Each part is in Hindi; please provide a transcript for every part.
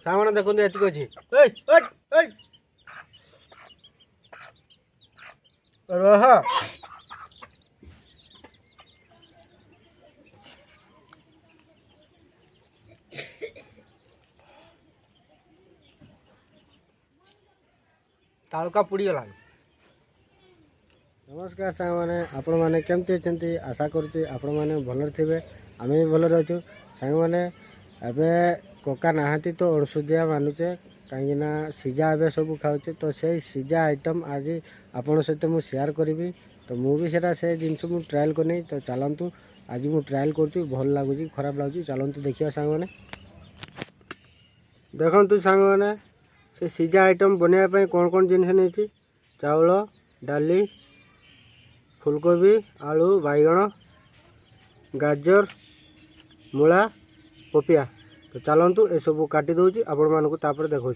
सामान देखो एतिक अच्छी रह तालुका पुड़ी गला। नमस्कार सांग मैंने आपण मैंने केमती अच्छे आशा करुँच आपण मैंने भलर थे आम भी भलर अच्छु सांग मैंने एवं कका नहांती तो औषधिया मानुचे कहीं सीजा ए सब खाऊे तो से सीजा आइटम आज आपण सहित मुझे शेयर करी तो मुझे से जिनस मुझे ट्रायल करनी तो चलतु आज मुझे ट्रायल कर भल लगुच खराब लगुच चलतु देखिए सांग मैंने देखु सांग मैंने से सीजा आइटम बनवाई कौन कौन जिनस नहीं चाउल डाली फुलकोबी आलू बैगण गाजर मूला पपिया तो चलतु ए सब काटी दूची आपण मानक तापर देखो।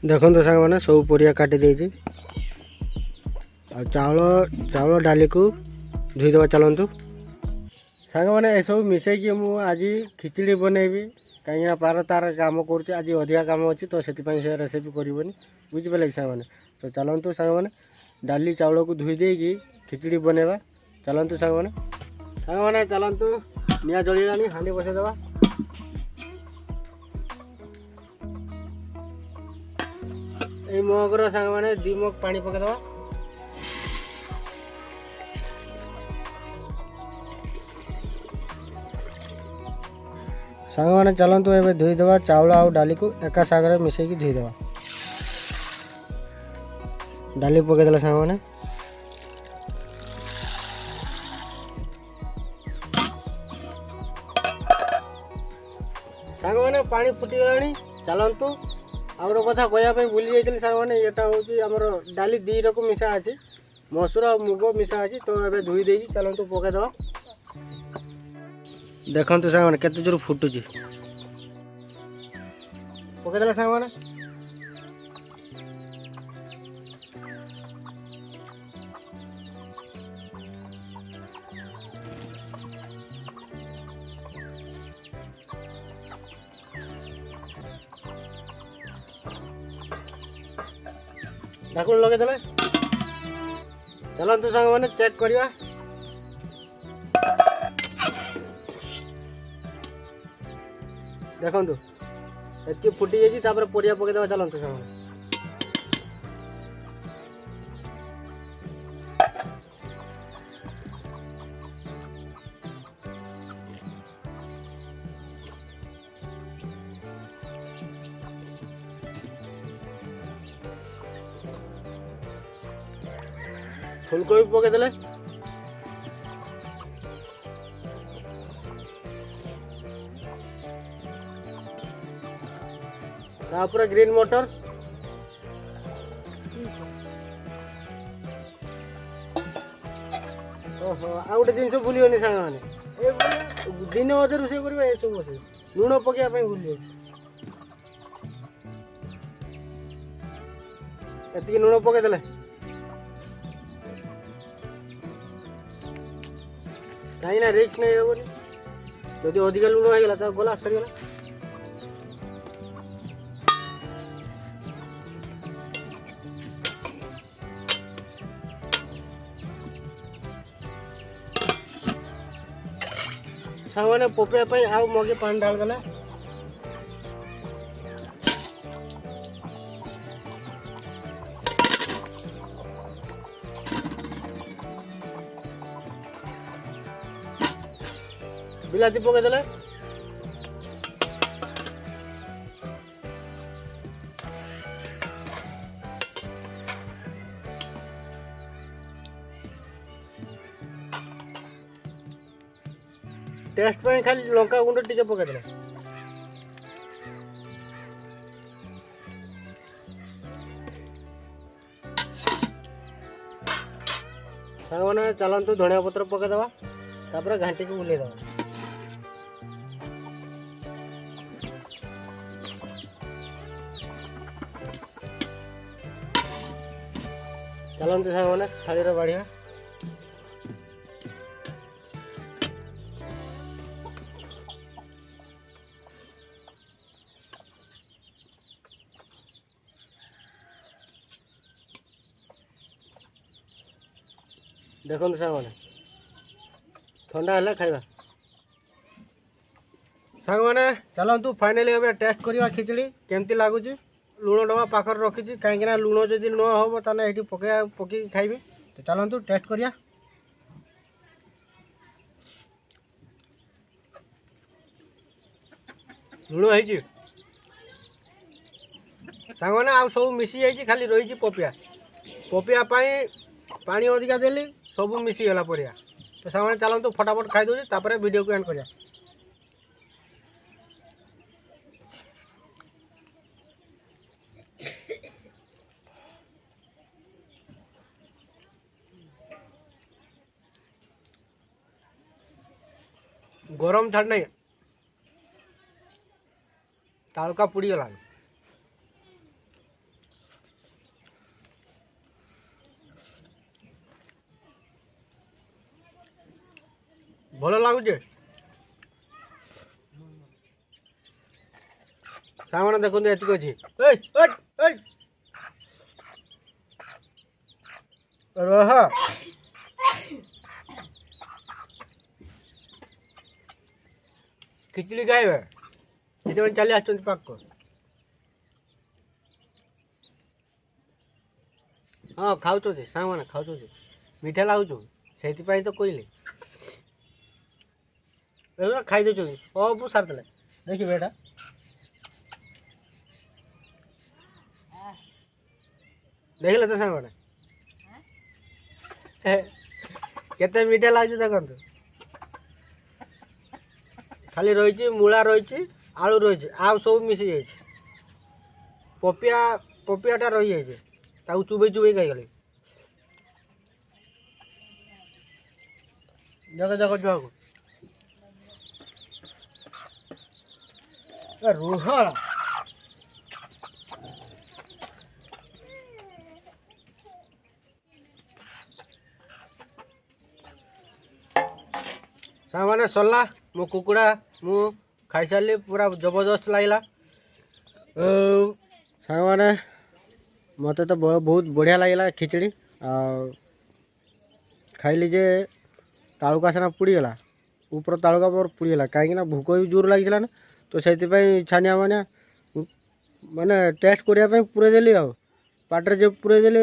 देखो तो सांग मैंने सब परिया काटी देजी चाउल चाउल डाली को धोईदेवा चलतु सांग मैंने ये सब मिसेकी मुझे आज खिचड़ी बनैबी कहीं पार तार काम कर आज अधिका काम अच्छी तो से रेसिपी करनी बुझिपारे सांग मैंने तो चलतु सांग मैंने डाली चाउल को धोई देकी खिचड़ी बनवा चलतु सांग मैंने चलतु निआ जलिलानी हांडी बसैदेवा ये मगर सांग मैंने 2 मग पानी पकईदेवा सांग मैंने चलतु ए धोईदेवा चाउल आउ डाली को एका सागर मिसेकी धोईदेवा डाली पकईदे सांग मैंने पानी फुटीगला चलतु आउ कथा कहवाई भूली जाइए सांग मैंने यहाँ हूँ आमर डाली 2 रकम मिसा अच्छी मसूर और मुग मिसा अच्छी तो ये धोई दे चलतु पकईदवा देखते सांग मैंने केते जोर फुटुची पकईदे सांग मैंने ढाकुण लगे चलतु सांग मैंने चेक करवा देखु एति फुटी जाइए परिया पकईदेवा चलतु सांग फुलकोबी पकईदे तापर ग्रीन मटर ओहो आ गोटे जिन भूलिगनी सांग मैंने दिन अधे रोषे कर सब लुण पकड़ा भूली जाती लुण पकईदे कहीं रिक्स नहीं हेनी जदि अधिक लुण हो गला तो गला सरीगला। सांग मैंने पोपिया आउ मगे पानी डाल गला। बिलाती पके देले। टेस्ट पे खाली लंका गुंड टिके पके देले। सांग मैंने चलतु धनिया पत्र पके दवा तापर घाटी को बुले दवा। चलते सांग मैंने थाली रे बढ़िया देखो सांग मैंने ठंडा है खाइबा। सांग मैंने चलतु फाइनाली अब टेस्ट करवा खिचड़ी केमती लगुच। लुण डबा पाखर रखी कहीं लुण जदि न हम ताने ये पकई खाइबी। तो चलतु टेस्ट करिया। लुण है सांग मैंने आउ सब मिसी जाइए खाली रही पपिया। पपिया पानी अधिका देली सब मिसीगला परिया। तो सांग मैंने चलतु फटाफट खाई दूसरी तापर वीडियो को एंड करिया। गरम छाड़ नहीं तालुका पुड़ी गला। भल लगुचे सामान देखो ये अच्छी रह खिचड़ी खाइबे ये चली आस पाक को। हाँ खाऊ सांग मैंने खाऊ मीठा लगुच से तो कहली खाई दे सब सारी देले। देखिए बेटा देख ले तो सांग मैंने केते मीठा लगे देखो। खाली रही मूला रही आलू रही आउ सब मिसी जाए। पपियाटा रही जाए चुबई चुबई खाईगली। देख देख छुआ को रुह सामाने सरला मो कुकुड़ा मु खाई सारी पूरा जबरदस्त लगला। सामाने मत तो बहुत बढ़िया लगला खिचड़ी खाइली जे तालुका सेना पुड़ीगला ऊपर तालुका पर पुड़ीगला कहीं भूक भी जोर लगी ना। तो से छानिया मानिया माने टेस्ट करने पूरे देली पाटे जो पूरे देली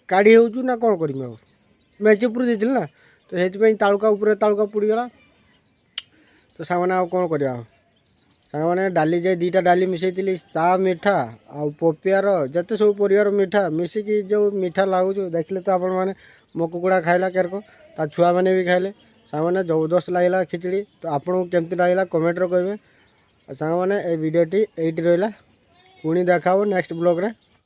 काढ़ी हो ना कौन करमी मेचे पूरे देती ना। तो से तालुका ऊपर तालुका पुड़ीगला। तो सांग मैंने कौन कर सांग मैंने डाली जाए दीटा डाली मिसई चा मीठा आ पपियार जिते सब परिवार मीठा मिसिकी जो मीठा लगुच देखले तो आपण मैंने मो कुकुड़ा खाइला केरको ता छुआ मैंने भी खाइले। सांग मैंने जबरदस्त लगला खिचड़ी। तो आपको केमती लगला कमेंट रे कहे। सांग मैंने ये वीडियोटी एटी रहा पुणी देखा नेक्स्ट ब्लॉग रे।